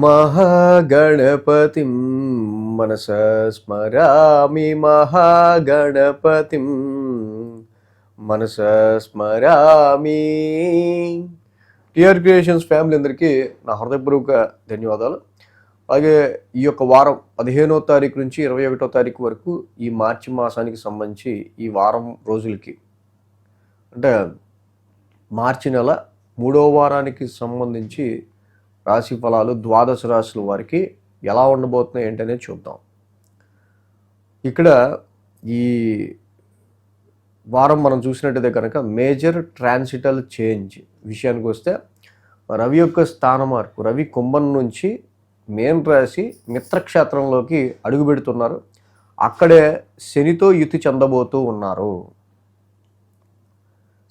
మహాగణపతిం మనసా స్మరామి మహాగణపతిం మనసా స్మరామి. TR creations family అందరికీ నా హృదయపూర్వక ధన్యవాదాలు. అలాగే ఈ యొక్క వారం 15వ తారీఖు నుంచి 21వ తారీఖు వరకు ఈ మార్చి మాసానికి సంబంధించి ఈ వారం రోజులకి అంటే మార్చి నెల 3వ వారానికి సంబంధించి రాశి ఫలాలు ద్వాదశ రాశుల వారికి ఎలా ఉండబోతున్నాయి ఏంటనేది చూద్దాం. ఇక్కడ ఈ వారం మనం చూసినట్టయితే కనుక మేజర్ ట్రాన్సిటల్ చేంజ్ విషయానికి వస్తే రవి యొక్క స్థాన మార్పు. రవి కుంభం నుంచి మేన్ రాశి మిత్రక్షేత్రంలోకి అడుగు పెడుతున్నారు. అక్కడే శనితో యుతి చెందబోతూ ఉన్నారు.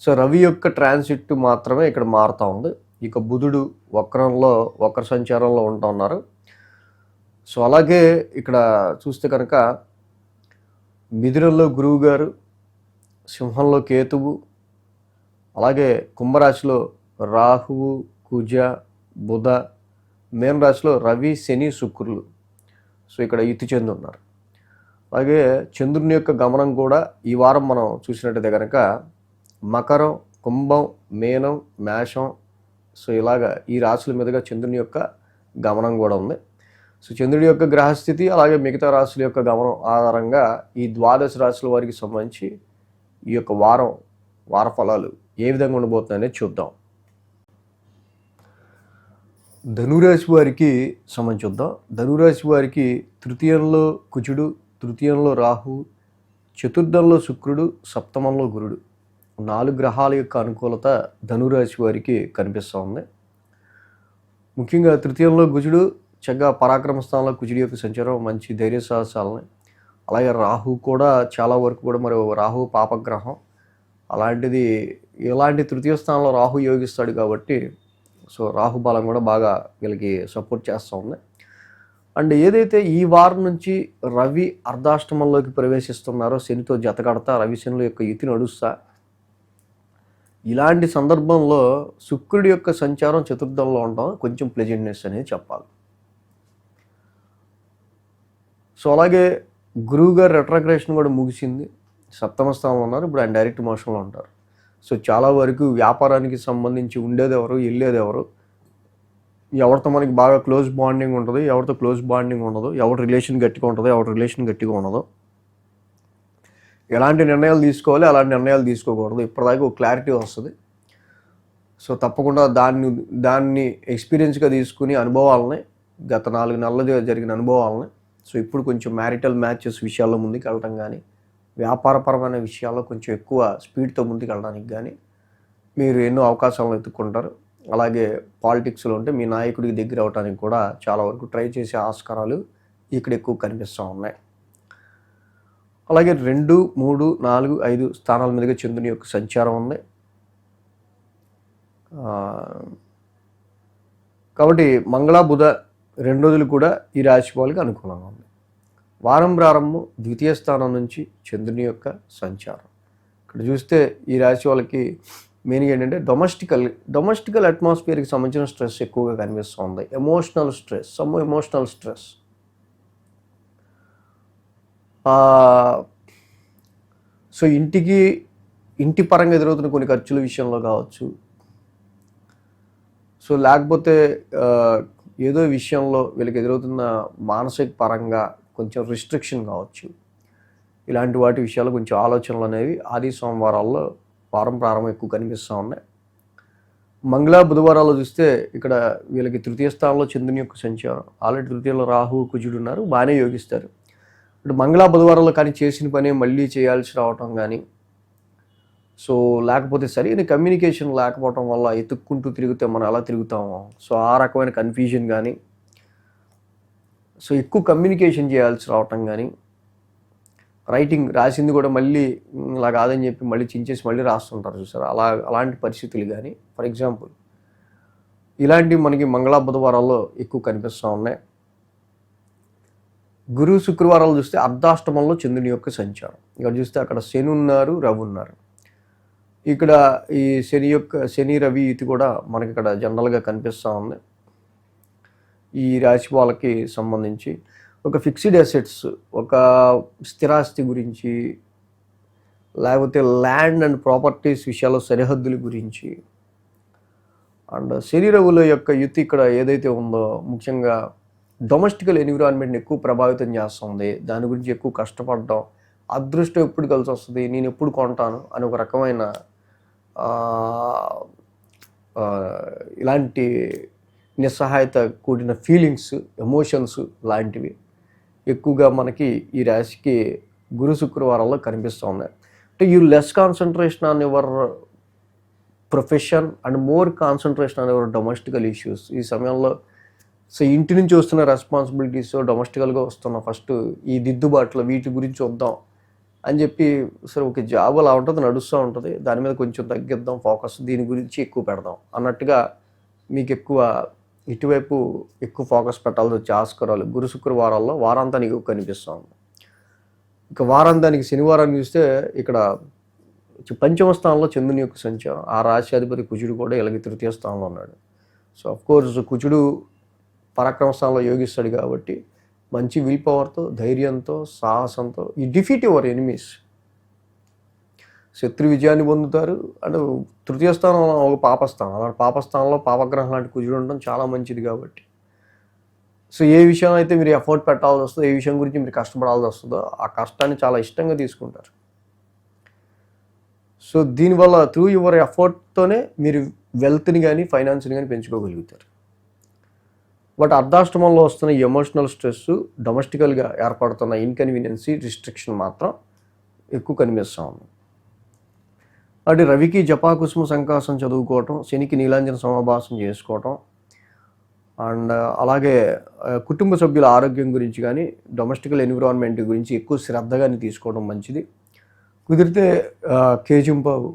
సో రవి యొక్క ట్రాన్సిట్ మాత్రమే ఇక్కడ మారుతూ ఉంది. ఇక బుధుడు వక్ర సంచారంలో ఉంటూ ఉన్నారు. సో అలాగే ఇక్కడ చూస్తే కనుక మిథునంలో గురువు గారు, సింహంలో కేతువు, అలాగే కుంభరాశిలో రాహువు, కుజ, బుధ, మేన రాశిలో రవి, శని, శుక్రులు సో ఇక్కడ యుతి చెంది ఉన్నారు. అలాగే చంద్రుని యొక్క గమనం కూడా ఈ వారం మనం చూసినట్టయితే కనుక మకరం, కుంభం, మీనం, మేషం సో ఇలాగా ఈ రాశుల మీదుగా చంద్రుని యొక్క గమనం కూడా ఉంది. సో చంద్రుడి యొక్క గ్రహస్థితి అలాగే మిగతా రాశుల యొక్క గమనం ఆధారంగా ఈ ద్వాదశ రాశుల వారికి సంబంధించి ఈ యొక్క వార ఫలాలు ఏ విధంగా ఉండబోతున్నాయనేది చూద్దాం. ధనురాశి వారికి సంబంధించి చూద్దాం. ధనురాశి వారికి తృతీయంలో కుజుడు, తృతీయంలో రాహు, చతుర్థంలో శుక్రుడు, సప్తమంలో గురుడు 4 గ్రహాల యొక్క అనుకూలత ధనురాశి వారికి కనిపిస్తూ ఉంది. ముఖ్యంగా తృతీయంలో కుజుడు చక్కగా పరాక్రమ స్థానంలో కుజుడి యొక్క సంచారం మంచి ధైర్య సాహసాలని, అలాగే రాహు కూడా చాలా వరకు కూడా మరి రాహు పాపగ్రహం అలాంటిది ఇలాంటి తృతీయ స్థానంలో రాహు యోగిస్తాడు కాబట్టి సో రాహు బలం కూడా బాగా వీళ్ళకి సపోర్ట్ చేస్తూ ఉంది. అండ్ ఏదైతే ఈ వారం నుంచి రవి అర్ధాష్టమంలోకి ప్రవేశిస్తున్నారో శనితో జతకడతా రవి శనుల యొక్క యుతి నడుస్తా ఇలాంటి సందర్భంలో శుక్రుడి యొక్క సంచారం చతుర్థంలో ఉండడం కొంచెం ప్లెజెంట్నెస్ అనేది చెప్పాలి. సో అలాగే గురువు గారు రెట్రాగ్రేషన్ కూడా ముగిసింది, సప్తమ స్థానంలో ఉన్నారు. ఇప్పుడు ఆయన డైరెక్ట్ మోషన్లో ఉంటారు. సో చాలా వరకు వ్యాపారానికి సంబంధించి ఉండేది ఎవరు, వెళ్ళేది ఎవరు, ఎవరితో మనకి బాగా క్లోజ్ బాండింగ్ ఉంటుంది, ఎవరితో క్లోజ్ బాండింగ్ ఉండదు, ఎవరి రిలేషన్ గట్టిగా ఉంటుందో ఎవరి రిలేషన్ గట్టిగా ఉండదు, ఎలాంటి నిర్ణయాలు తీసుకోవాలి అలాంటి నిర్ణయాలు తీసుకోకూడదు, ఇప్పటిదాకా ఒక క్లారిటీ వస్తుంది. సో తప్పకుండా దాన్ని ఎక్స్పీరియన్స్గా తీసుకుని అనుభవాలని గత 4 నెలలు జరిగిన అనుభవాలని సో ఇప్పుడు కొంచెం మ్యారిటల్ మ్యాచెస్ విషయాల్లో ముందుకు వెళ్ళటం కానీ వ్యాపారపరమైన విషయాల్లో కొంచెం ఎక్కువ స్పీడ్తో ముందుకు వెళ్ళడానికి కానీ మీరు ఎన్నో అవకాశాలను ఎత్తుక్కుంటారు. అలాగే పాలిటిక్స్లో ఉంటే మీ నాయకుడికి దగ్గర అవడానికి కూడా చాలా వరకు ట్రై చేసే ఆస్కారాలు ఇక్కడ ఎక్కువ కనిపిస్తూ ఉన్నాయి. అలాగే 2, 3, 4, 5 స్థానాల మీదుగా చంద్రుని యొక్క సంచారం ఉంది. కాబట్టి మంగళ బుధ 2 రోజులు కూడా ఈ రాశి వాళ్ళకి అనుకూలంగా ఉంది. వారం ప్రారంభం ద్వితీయ స్థానం నుంచి చంద్రుని యొక్క సంచారం. ఇక్కడ చూస్తే ఈ రాశి వాళ్ళకి మెయిన్గా ఏంటంటే డొమెస్టికల్ అట్మాస్ఫియర్కి సంబంధించిన స్ట్రెస్ ఎక్కువగా కనిపిస్తూ ఉంది. ఎమోషనల్ స్ట్రెస్ సో ఇంటి పరంగా ఎదురవుతున్న కొన్ని ఖర్చుల విషయంలో కావచ్చు, సో లేకపోతే ఏదో విషయంలో వీళ్ళకి ఎదురవుతున్న మానసిక పరంగా కొంచెం రిస్ట్రిక్షన్ కావచ్చు, ఇలాంటి వాటి విషయాలు కొంచెం ఆలోచనలు అనేవి ఆది సోమవారాల్లో వారం ప్రారంభం ఎక్కువ కనిపిస్తూ ఉన్నాయి. మంగళ బుధవారాల్లో చూస్తే ఇక్కడ వీళ్ళకి తృతీయ స్థానంలో చంద్రుని యొక్క సంచారం, ఆల్రెడీ తృతీయంలో రాహు కుజుడు ఉన్నారు, బాగానే యోగిస్తారు. ఇప్పుడు మంగళ బుధవారాల్లో కానీ చేసిన పని మళ్ళీ చేయాల్సి రావటం కానీ సో లేకపోతే సరైన కమ్యూనికేషన్ లేకపోవటం వల్ల ఎత్తుక్కుంటూ తిరిగితే మనం ఎలా తిరుగుతామో సో ఆ రకమైన కన్ఫ్యూజన్ కానీ సో ఎక్కువ కమ్యూనికేషన్ చేయాల్సి రావటం కానీ రైటింగ్ రాసింది కూడా మళ్ళీ ఇలా కాదని చెప్పి మళ్ళీ చించేసి మళ్ళీ రాస్తుంటారు చూసారు, అలాంటి పరిస్థితులు కానీ ఫర్ ఎగ్జాంపుల్ ఇలాంటివి మనకి మంగళ బుధవారాల్లో ఎక్కువ కనిపిస్తూ ఉన్నాయి. గురు శుక్రవారాలు చూస్తే అర్ధాష్టమంలో చంద్రుని యొక్క సంచారం. ఇక్కడ చూస్తే అక్కడ శని ఉన్నారు, రవి ఉన్నారు. ఇక్కడ ఈ శని రవి యుతి కూడా మనకి ఇక్కడ జనరల్గా కనిపిస్తూ ఉంది. ఈ రాశి వాళ్ళకి సంబంధించి ఒక ఫిక్స్డ్ అసెట్స్, ఒక స్థిరాస్తి గురించి, లేకపోతే ల్యాండ్ అండ్ ప్రాపర్టీస్ విషయాల్లో సరిహద్దుల గురించి, అండ్ శరీరవుల యొక్క యుతి ఇక్కడ ఏదైతే ఉందో ముఖ్యంగా డొమెస్టికల్ ఎన్విరాన్మెంట్ని ఎక్కువ ప్రభావితం చేస్తుంది. దాని గురించి ఎక్కువ కష్టపడడం, అదృష్టం ఎప్పుడు కలిసి వస్తుంది, నేను ఎప్పుడు కొంటాను అని ఒక రకమైన ఇలాంటి నిస్సహాయత కూడిన ఫీలింగ్స్, ఎమోషన్స్ లాంటివి ఎక్కువగా మనకి ఈ రాశికి గురు శుక్రవారాల్లో కనిపిస్తూ ఉన్నాయి. అంటే you less concentration on your profession and more concentration on your domestical issues. ఈ సమయంలో ఇంటి నుంచి వస్తున్న రెస్పాన్సిబిలిటీస్, డొమెస్టికల్గా వస్తున్న ఫస్ట్ ఈ దిద్దుబాట్లు, వీటి గురించి వద్దాం అని చెప్పి సరే ఒక జాబ్ అలా ఉంటుంది, నడుస్తూ ఉంటుంది, దాని మీద కొంచెం తగ్గిద్దాం ఫోకస్, దీని గురించి ఎక్కువ పెడదాం అన్నట్టుగా మీకు ఇటువైపు ఎక్కువ ఫోకస్ పెట్టాల్సి వచ్చే ఆస్కారాలు గురు శుక్రవారాల్లో వారాంతానికి ఎక్కువ కనిపిస్తుంది. ఇక వారాంతానికి శనివారాన్ని చూస్తే ఇక్కడ పంచమ స్థానంలో చంద్రుని యొక్క సంచారం, ఆ రాశ్యాధిపతి కుజుడు కూడా ఇలాగే తృతీయ స్థానంలో ఉన్నాడు. సో అఫ్కోర్స్ కుజుడు పరాక్రమ స్థానంలో యోగిస్తాడు కాబట్టి మంచి విల్ పవర్తో, ధైర్యంతో, సాహసంతో ఈ డిఫీట్ యువర్ ఎనిమీస్, శత్రు విజయాన్ని పొందుతారు. అంటే తృతీయ స్థానంలో ఒక పాపస్థానం, అలాంటి పాపస్థానంలో పాపగ్రహం లాంటి కుజుడు ఉండడం చాలా మంచిది కాబట్టి సో ఏ విషయం అయితే మీరు ఎఫర్ట్ పెట్టాల్సి వస్తుందో, ఏ విషయం గురించి మీరు కష్టపడాల్సి వస్తుందో ఆ కష్టాన్ని చాలా ఇష్టంగా తీసుకుంటారు. సో దీనివల్ల త్రూ యువర్ ఎఫర్ట్తోనే మీరు వెల్త్ని కానీ ఫైనాన్స్ని కానీ పెంచుకోగలుగుతారు. బట్ అర్ధాష్టమంలో వస్తున్న ఎమోషనల్ స్ట్రెస్, డొమెస్టికల్గా ఏర్పడుతున్న ఇన్కన్వీనియన్సీ, రిస్ట్రిక్షన్ మాత్రం ఎక్కువ కనిపిస్తూ ఉంది. అంటే రవికి జపాకుసుమ సంకాసం చదువుకోవటం, శనికి నీలాంజన సమాభాసం చేసుకోవటం, అండ్ అలాగే కుటుంబ సభ్యుల ఆరోగ్యం గురించి కానీ డొమెస్టికల్ ఎన్విరాన్మెంట్ గురించి ఎక్కువ శ్రద్ధగానే తీసుకోవడం మంచిది. కుదిరితే కేజింపావు,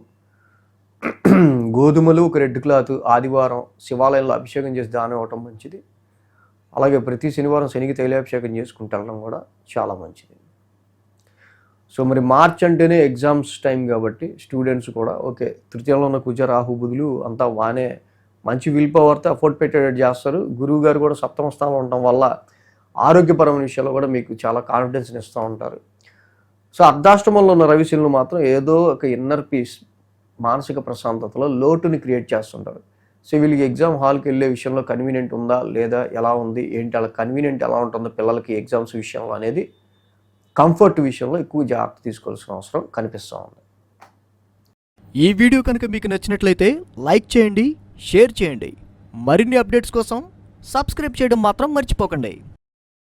గోధుమలు, ఒక రెడ్ క్లాత్ ఆదివారం శివాలయంలో అభిషేకం చేసి దానం ఇవ్వటం మంచిది. అలాగే ప్రతి శనివారం శనికి తైలాభిషేకం చేసుకుంటూ వెళ్ళడం కూడా చాలా మంచిది. సో మరి మార్చ్ అంటేనే ఎగ్జామ్స్ టైం కాబట్టి స్టూడెంట్స్ కూడా ఓకే, తృతీయంలో ఉన్న కుజ రాహు బుధులు అంతా బాగానే మంచి విల్ పవర్తో ఎఫర్ట్ పెట్టేటట్టు చేస్తారు. గురువు గారు కూడా సప్తమ స్థానంలో ఉండటం వల్ల ఆరోగ్యపరమైన విషయాల్లో కూడా మీకు చాలా కాన్ఫిడెన్స్ని ఇస్తూ ఉంటారు. సో అర్ధాష్టమంలో ఉన్న రవిశనులు మాత్రం ఏదో ఒక ఇన్నర్ పీస్, మానసిక ప్రశాంతతలో లోటుని క్రియేట్ చేస్తుంటారు. సో వీళ్ళకి ఎగ్జామ్ హాల్కి వెళ్ళే విషయంలో కన్వీనియంట్ ఉందా లేదా, ఎలా ఉంది ఏంటి, అలా కన్వీనియంట్ ఎలా ఉంటుందో పిల్లలకి ఎగ్జామ్స్ విషయంలో అనేది కంఫర్ట్ విషయంలో ఎక్కువ జాగ్రత్త తీసుకోవాల్సిన అవసరం కనిపిస్తూ ఉంది. ఈ వీడియో కనుక మీకు నచ్చినట్లయితే లైక్ చేయండి, షేర్ చేయండి. మరిన్ని అప్డేట్స్ కోసం సబ్స్క్రైబ్ చేయడం మాత్రం మర్చిపోకండి.